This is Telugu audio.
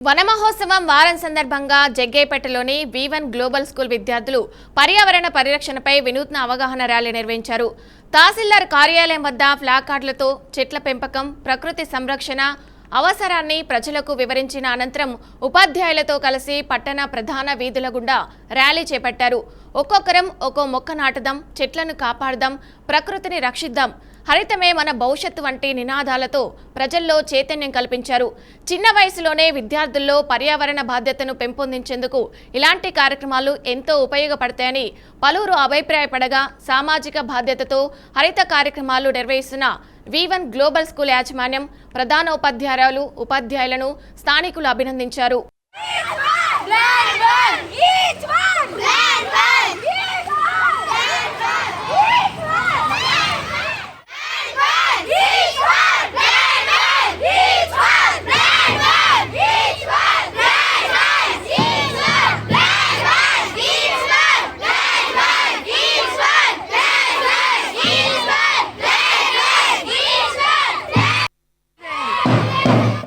వనమహోత్సవం వారం సందర్భంగా జగ్గేపేటలోని V1 గ్లోబల్ స్కూల్ విద్యార్థులు పర్యావరణ పరిరక్షణపై వినూత్న అవగాహన ర్యాలీ నిర్వహించారు. తహసీల్దార్ కార్యాలయం వద్ద ప్లాకార్డులతో చెట్ల పెంపకం, ప్రకృతి సంరక్షణ అవసరాన్ని ప్రజలకు వివరించిన అనంతరం ఉపాధ్యాయులతో కలిసి పట్టణ ప్రధాన వీధుల గుండా ర్యాలీ చేపట్టారు. ఒక్కొక్కరం ఒక్కో మొక్క నాటుదాం, చెట్లను కాపాడదాం, ప్రకృతిని రక్షిద్దాం, హరితమే మన భవిష్యత్తు వంటి నినాదాలతో ప్రజల్లో చైతన్యం కల్పించారు. చిన్న వయసులోనే విద్యార్థుల్లో పర్యావరణ బాధ్యతను పెంపొందించేందుకు ఇలాంటి కార్యక్రమాలు ఎంతో ఉపయోగపడతాయని పలువురు అభిప్రాయపడగా, సామాజిక బాధ్యతతో హరిత కార్యక్రమాలు నిర్వహిస్తున్న V1 గ్లోబల్ స్కూల్ యాజమాన్యం, ప్రధానోపాధ్యాయులు, ఉపాధ్యాయులను స్థానికులు అభినందించారు.